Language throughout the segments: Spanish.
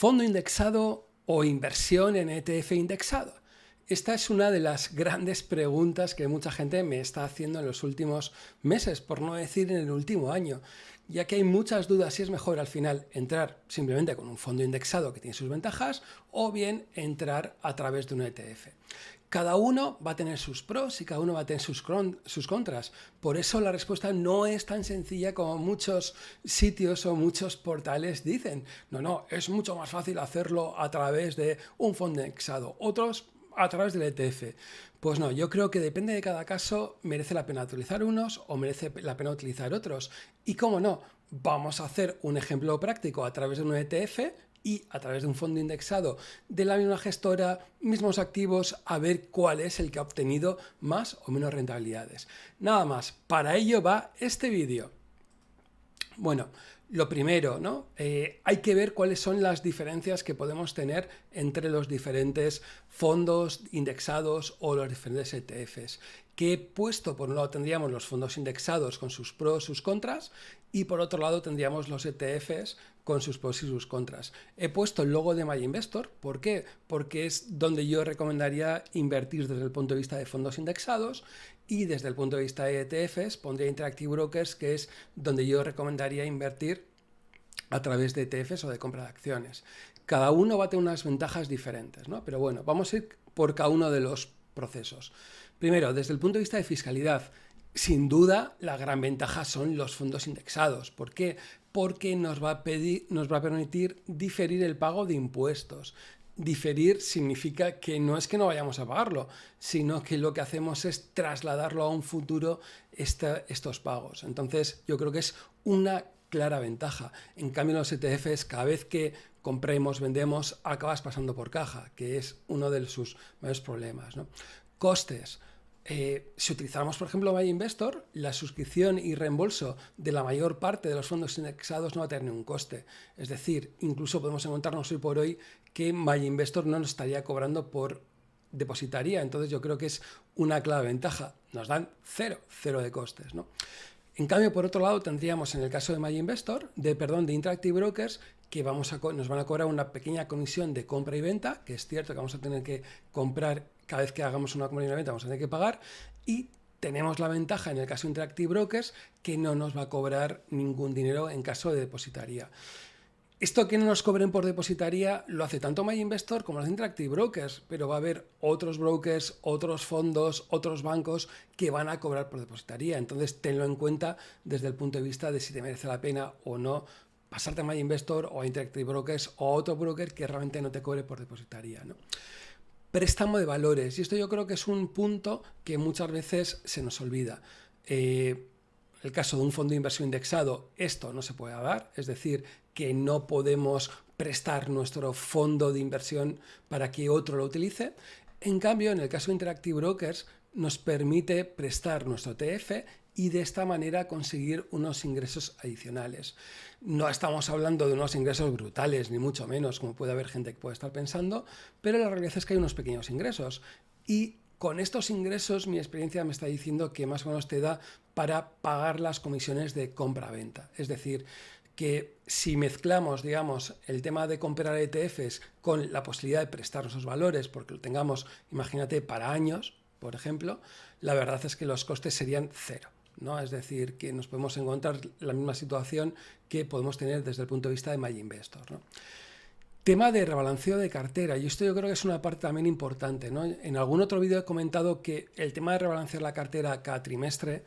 ¿Fondo indexado o inversión en ETF indexado? Esta es una de las grandes preguntas que mucha gente me está haciendo en los últimos meses, por no decir en el último año, ya que hay muchas dudas si es mejor al final entrar simplemente con un fondo indexado que tiene sus ventajas o bien entrar a través de un ETF. Cada uno va a tener sus pros y cada uno va a tener sus contras. Por eso la respuesta no es tan sencilla como muchos sitios o muchos portales dicen. No, es mucho más fácil hacerlo a través de un fondo indexado. Otros a través del ETF. Pues no, yo creo que depende de cada caso, merece la pena utilizar unos o merece la pena utilizar otros. Y cómo no, vamos a hacer un ejemplo práctico a través de un ETF y a través de un fondo indexado de la misma gestora, mismos activos, a ver cuál es el que ha obtenido más o menos rentabilidades. Nada más, para ello va este vídeo. Bueno, lo primero, ¿no? Hay que ver cuáles son las diferencias que podemos tener entre los diferentes fondos indexados o los diferentes ETFs. Que puesto por un lado tendríamos los fondos indexados con sus pros, sus contras, y por otro lado tendríamos los ETFs con sus pros y sus contras. He puesto el logo de MyInvestor. ¿Por qué? Porque es donde yo recomendaría invertir desde el punto de vista de fondos indexados, y desde el punto de vista de ETFs pondría Interactive Brokers, que es donde yo recomendaría invertir a través de ETFs o de compra de acciones. Cada uno va a tener unas ventajas diferentes, ¿no? Pero bueno, vamos a ir por cada uno de los procesos. Primero, desde el punto de vista de fiscalidad, sin duda la gran ventaja son los fondos indexados. ¿Por qué? Porque nos va a permitir diferir el pago de impuestos. Diferir significa que no es que no vayamos a pagarlo, sino que lo que hacemos es trasladarlo a un futuro estos pagos. Entonces yo creo que es una clara ventaja. En cambio, en los ETFs, cada vez que compremos, vendemos, acabas pasando por caja, que es uno de sus mayores problemas, ¿no? Costes. Si utilizamos, por ejemplo, MyInvestor, la suscripción y reembolso de la mayor parte de los fondos indexados no va a tener ningún coste. Es decir, incluso podemos encontrarnos hoy por hoy que MyInvestor no nos estaría cobrando por depositaría. Entonces yo creo que es una clara ventaja. Nos dan cero de costes, ¿no? En cambio, por otro lado, tendríamos en el caso de MyInvestor, de Interactive Brokers, que nos van a cobrar una pequeña comisión de compra y venta, que es cierto que vamos a tener que comprar cada vez que hagamos una compra y una venta, vamos a tener que pagar, y tenemos la ventaja en el caso de Interactive Brokers que no nos va a cobrar ningún dinero en caso de depositaría. Esto que no nos cobren por depositaría lo hace tanto MyInvestor como los Interactive Brokers, pero va a haber otros brokers, otros fondos, otros bancos que van a cobrar por depositaría. Entonces tenlo en cuenta desde el punto de vista de si te merece la pena o no pasarte a MyInvestor o a Interactive Brokers o a otro broker que realmente no te cobre por depositaría, ¿no? Préstamo de valores, y esto yo creo que es un punto que muchas veces se nos olvida. El caso de un fondo de inversión indexado, esto no se puede dar, es decir, que no podemos prestar nuestro fondo de inversión para que otro lo utilice. En cambio, en el caso de Interactive Brokers, nos permite prestar nuestro ETF y de esta manera conseguir unos ingresos adicionales. No estamos hablando de unos ingresos brutales, ni mucho menos, como puede haber gente que puede estar pensando, pero la realidad es que hay unos pequeños ingresos. Y con estos ingresos, mi experiencia me está diciendo que más o menos te da para pagar las comisiones de compra-venta. Es decir, que si mezclamos, digamos, el tema de comprar ETFs con la posibilidad de prestar esos valores, porque lo tengamos, imagínate, para años, por ejemplo, la verdad es que los costes serían cero, ¿no? Es decir, que nos podemos encontrar la misma situación que podemos tener desde el punto de vista de MyInvestor, ¿no? Tema de rebalanceo de cartera, y esto yo creo que es una parte también importante, ¿no? En algún otro vídeo he comentado que el tema de rebalancear la cartera cada trimestre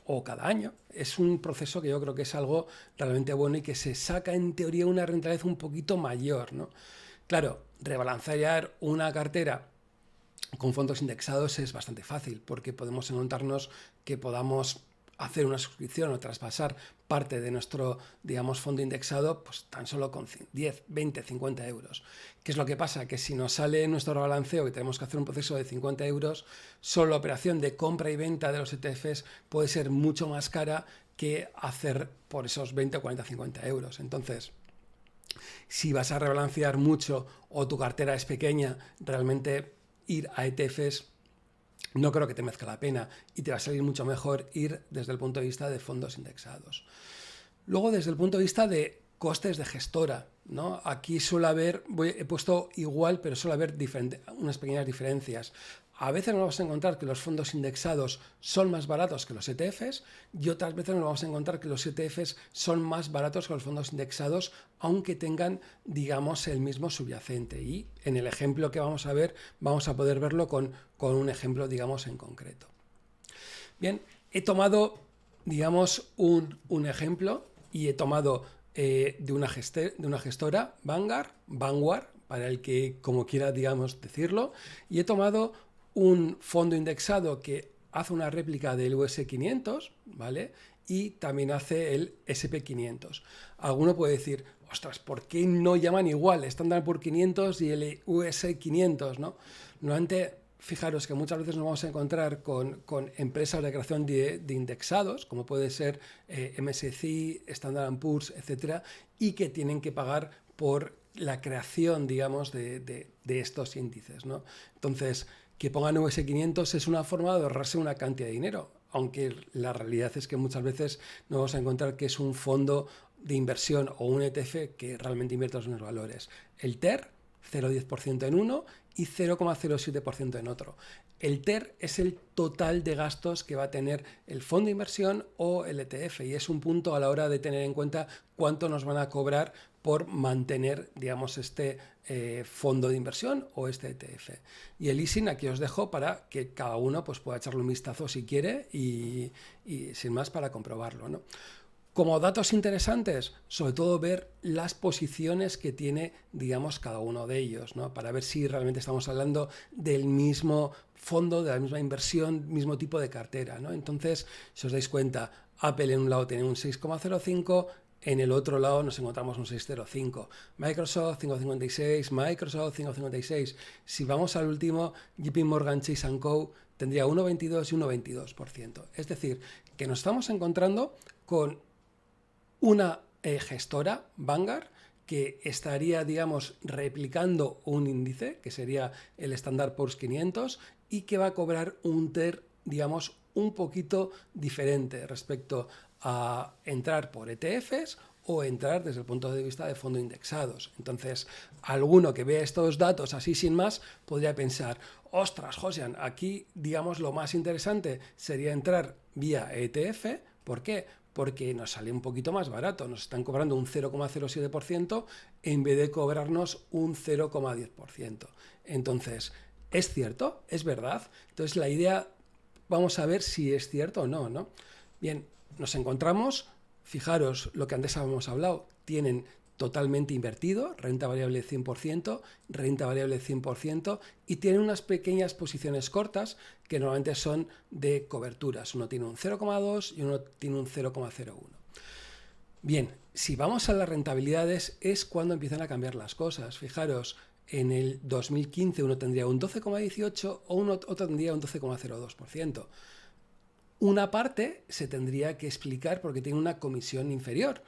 o cada año es un proceso que yo creo que es algo realmente bueno y que se saca en teoría una rentabilidad un poquito mayor, ¿no? Claro, rebalancear una cartera con fondos indexados es bastante fácil porque podemos encontrarnos que podamos hacer una suscripción o traspasar parte de nuestro, digamos, fondo indexado pues tan solo con 10, 20, 50 euros. ¿Qué es lo que pasa? Que si nos sale nuestro rebalanceo y tenemos que hacer un proceso de 50 euros, solo la operación de compra y venta de los ETFs puede ser mucho más cara que hacer por esos 20, 40, 50 euros. Entonces, si vas a rebalancear mucho o tu cartera es pequeña, realmente ir a ETFs no creo que te merezca la pena y te va a salir mucho mejor ir desde el punto de vista de fondos indexados. Luego, desde el punto de vista de costes de gestora, ¿no? Aquí suele haber, he puesto igual, pero suele haber unas pequeñas diferencias. A veces nos vamos a encontrar que los fondos indexados son más baratos que los ETFs y otras veces nos vamos a encontrar que los ETFs son más baratos que los fondos indexados, aunque tengan, digamos, el mismo subyacente. Y en el ejemplo que vamos a ver, vamos a poder verlo con un ejemplo, digamos, en concreto. Bien, he tomado, digamos, un ejemplo y he tomado de una gestora, Vanguard, para el que, como quiera, digamos, decirlo, y he tomado un fondo indexado que hace una réplica del US500, ¿vale? Y también hace el SP500. Alguno puede decir, ostras, ¿por qué no llaman igual Standard Poor's 500 y el US500, ¿no? Normalmente, fijaros que muchas veces nos vamos a encontrar con empresas de creación de indexados, como puede ser MSCI, Standard Poor's, etcétera, y que tienen que pagar por la creación, digamos, de estos índices, ¿no? Entonces, que pongan US500 es una forma de ahorrarse una cantidad de dinero, aunque la realidad es que muchas veces nos vamos a encontrar que es un fondo de inversión o un ETF que realmente invierte los mismos valores. El TER, 0,10% en uno y 0,07% en otro. El TER es el total de gastos que va a tener el fondo de inversión o el ETF y es un punto a la hora de tener en cuenta cuánto nos van a cobrar por mantener, digamos, este fondo de inversión o este ETF. Y el ISIN aquí os dejo para que cada uno pues, pueda echarle un vistazo si quiere y sin más para comprobarlo, ¿no? Como datos interesantes, sobre todo ver las posiciones que tiene, digamos, cada uno de ellos, ¿no? Para ver si realmente estamos hablando del mismo fondo, de la misma inversión, mismo tipo de cartera, ¿no? Entonces, si os dais cuenta, Apple en un lado tiene un 6,05, en el otro lado nos encontramos un 6,05. Microsoft 5,56, Microsoft 5,56. Si vamos al último, JP Morgan Chase & Co. tendría 1,22 y 1,22%. Es decir, que nos estamos encontrando con una gestora, Vanguard, que estaría, digamos, replicando un índice, que sería el Standard Poor's 500, y que va a cobrar un TER, digamos, un poquito diferente respecto a entrar por ETFs o entrar desde el punto de vista de fondos indexados. Entonces, alguno que vea estos datos así sin más podría pensar, ostras, Josian, aquí, digamos, lo más interesante sería entrar vía ETF. ¿Por qué? Porque nos sale un poquito más barato, nos están cobrando un 0,07% en vez de cobrarnos un 0,10%. Entonces, ¿es cierto? ¿Es verdad? Entonces, la idea, vamos a ver si es cierto o no, ¿no? Bien, nos encontramos, fijaros lo que antes habíamos hablado, tienen totalmente invertido, renta variable 100%, renta variable 100%, y tiene unas pequeñas posiciones cortas que normalmente son de coberturas. Uno tiene un 0,2 y uno tiene un 0,01. Bien, si vamos a las rentabilidades es cuando empiezan a cambiar las cosas. Fijaros, en el 2015 uno tendría un 12,18 o otro tendría un 12,02%. Una parte se tendría que explicar porque tiene una comisión inferior,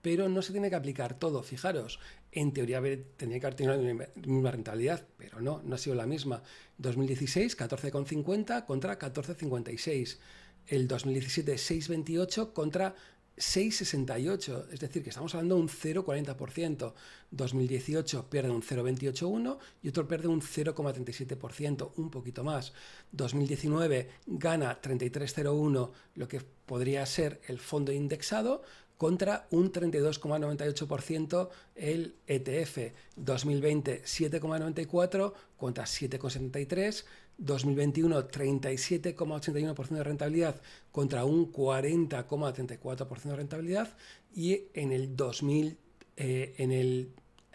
pero no se tiene que aplicar todo. Fijaros, en teoría tendría que haber tenido la misma rentabilidad, pero no ha sido la misma. 2016, 14,50 contra 14,56. El 2017, 6,28 contra 6,68, es decir, que estamos hablando de un 0,40%. 2018 pierde un 0,281 y otro pierde un 0,37%, un poquito más. 2019 gana 33,01, lo que podría ser el fondo indexado, contra un 32,98% el ETF. 2020 7,94 contra 7,73. 2021 37,81% de rentabilidad contra un 40,34% de rentabilidad, y en el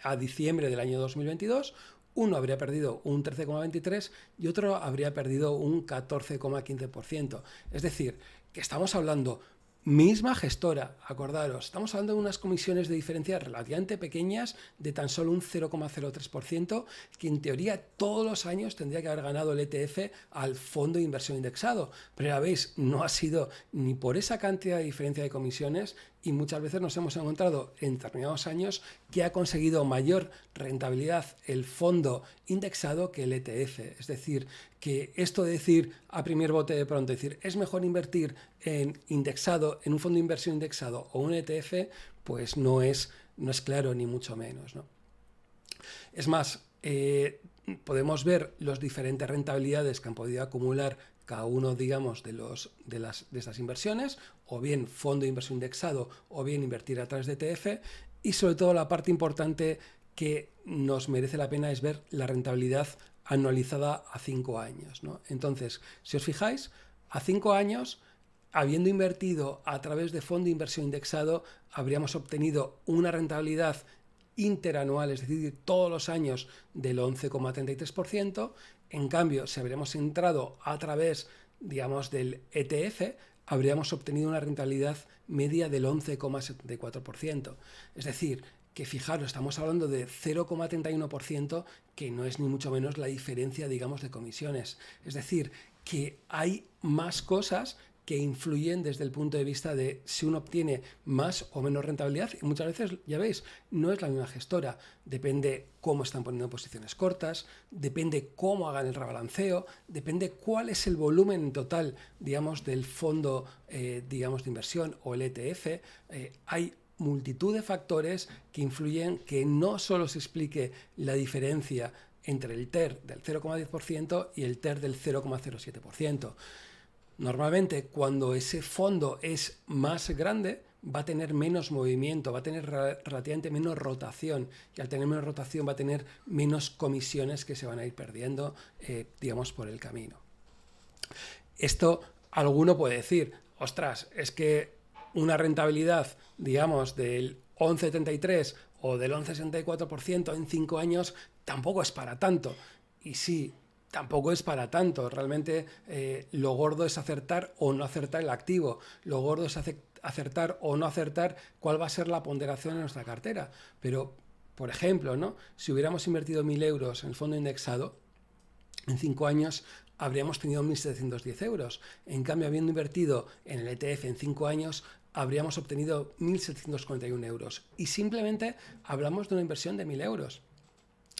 a diciembre del año 2022 uno habría perdido un 13,23 y otro habría perdido un 14,15%. Es decir, que estamos hablando misma gestora, acordaros, estamos hablando de unas comisiones de diferencia relativamente pequeñas de tan solo un 0,03%, que en teoría todos los años tendría que haber ganado el ETF al fondo de inversión indexado. Pero ya veis, no ha sido ni por esa cantidad de diferencia de comisiones, y muchas veces nos hemos encontrado en determinados años que ha conseguido mayor rentabilidad el fondo indexado que el ETF. Es decir, que esto de decir a primer bote de pronto, decir es mejor invertir en indexado, en un fondo de inversión indexado o un ETF, pues no es no es claro ni mucho menos, ¿no? Es más, podemos ver las diferentes rentabilidades que han podido acumular cada uno, digamos, de estas inversiones, o bien fondo de inversión indexado, o bien invertir a través de ETF, y sobre todo la parte importante que nos merece la pena es ver la rentabilidad anualizada a 5 años, ¿no? Entonces, si os fijáis, a 5 años, habiendo invertido a través de fondo de inversión indexado, habríamos obtenido una rentabilidad interanual, es decir, todos los años del 11,33%. En cambio, si habríamos entrado a través, digamos, del ETF, habríamos obtenido una rentabilidad media del 11,74%. Es decir, que fijaros, estamos hablando de 0,31%, que no es ni mucho menos la diferencia, digamos, de comisiones. Es decir, que hay más cosas que influyen desde el punto de vista de si uno obtiene más o menos rentabilidad, y muchas veces, ya veis, no es la misma gestora, depende cómo están poniendo posiciones cortas, depende cómo hagan el rebalanceo, depende cuál es el volumen total, digamos, del fondo, digamos, de inversión o el ETF. Hay multitud de factores que influyen que no solo se explique la diferencia entre el TER del 0,10% y el TER del 0,07%. Normalmente, cuando ese fondo es más grande, va a tener menos movimiento, va a tener relativamente menos rotación, y al tener menos rotación va a tener menos comisiones que se van a ir perdiendo, digamos, por el camino. Esto, alguno puede decir, ostras, es que una rentabilidad, digamos, del 11,73 o del 11,64% en 5 años tampoco es para tanto. Y sí, tampoco es para tanto. Realmente lo gordo es acertar o no acertar el activo. Lo gordo es acertar o no acertar cuál va a ser la ponderación en nuestra cartera. Pero, por ejemplo, ¿no? Si hubiéramos invertido 1.000 euros en el fondo indexado, en 5 años habríamos tenido 1.710 euros. En cambio, habiendo invertido en el ETF en 5 años, habríamos obtenido 1.741 euros. Y simplemente hablamos de una inversión de 1.000 euros.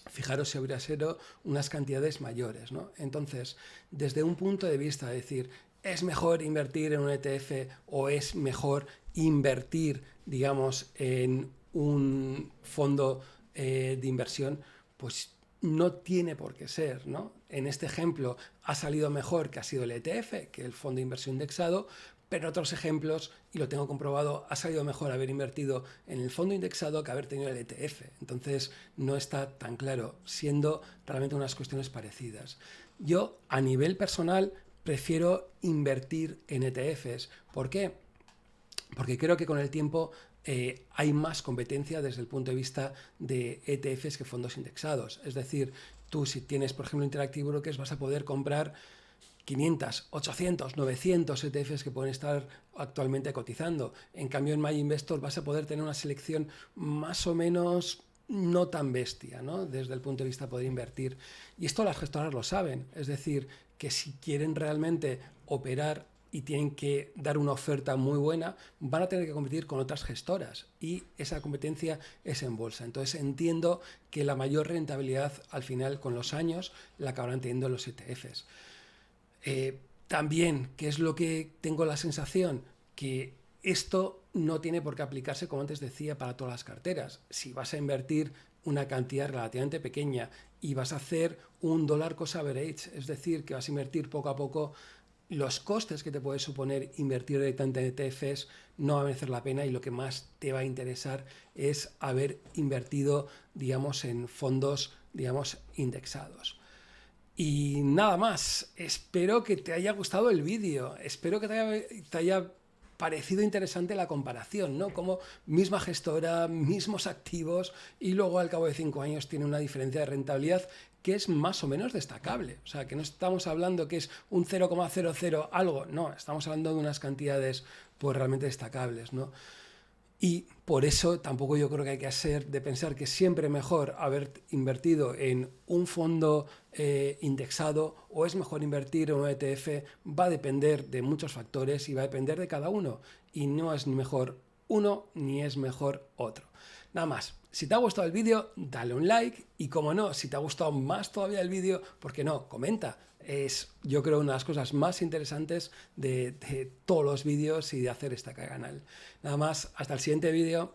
Fijaros si habría sido unas cantidades mayores, ¿no? Entonces, desde un punto de vista de decir, ¿es mejor invertir en un ETF o es mejor invertir, digamos, en un fondo de inversión? Pues no tiene por qué ser, ¿no? En este ejemplo ha salido mejor que ha sido el ETF, que el fondo de inversión indexado, pero en otros ejemplos, y lo tengo comprobado, ha salido mejor haber invertido en el fondo indexado que haber tenido el ETF. Entonces no está tan claro, siendo realmente unas cuestiones parecidas. Yo, a nivel personal, prefiero invertir en ETFs. ¿Por qué? Porque creo que con el tiempo hay más competencia desde el punto de vista de ETFs que fondos indexados. Es decir, tú si tienes, por ejemplo, Interactive Brokers, vas a poder comprar 500, 800, 900 ETFs que pueden estar actualmente cotizando. En cambio, en MyInvestor vas a poder tener una selección más o menos no tan bestia, ¿no? Desde el punto de vista de poder invertir. Y esto las gestoras lo saben. Es decir, que si quieren realmente operar y tienen que dar una oferta muy buena, van a tener que competir con otras gestoras y esa competencia es en bolsa. Entonces entiendo que la mayor rentabilidad al final con los años la acabarán teniendo los ETFs. También, ¿qué es lo que tengo la sensación? Que esto no tiene por qué aplicarse, como antes decía, para todas las carteras. Si vas a invertir una cantidad relativamente pequeña y vas a hacer un dollar cost average, es decir, que vas a invertir poco a poco, los costes que te puede suponer invertir directamente en ETFs no va a merecer la pena, y lo que más te va a interesar es haber invertido, digamos, en fondos, digamos, indexados. Y nada más, espero que te haya gustado el vídeo, espero que te haya parecido interesante la comparación, ¿no? Como misma gestora, mismos activos, y luego al cabo de 5 años tiene una diferencia de rentabilidad que es más o menos destacable. O sea, que no estamos hablando que es un 0,00 algo, no, estamos hablando de unas cantidades pues realmente destacables, ¿no? Y por eso tampoco yo creo que hay que hacer de pensar que siempre mejor haber invertido en un fondo indexado o es mejor invertir en un ETF. Va a depender de muchos factores y va a depender de cada uno. Y no es ni mejor uno ni es mejor otro. Nada más. Si te ha gustado el vídeo, dale un like, y como no, si te ha gustado más todavía el vídeo, ¿por qué no? Comenta. Es, yo creo, una de las cosas más interesantes de todos los vídeos y de hacer este canal. Nada más, hasta el siguiente vídeo.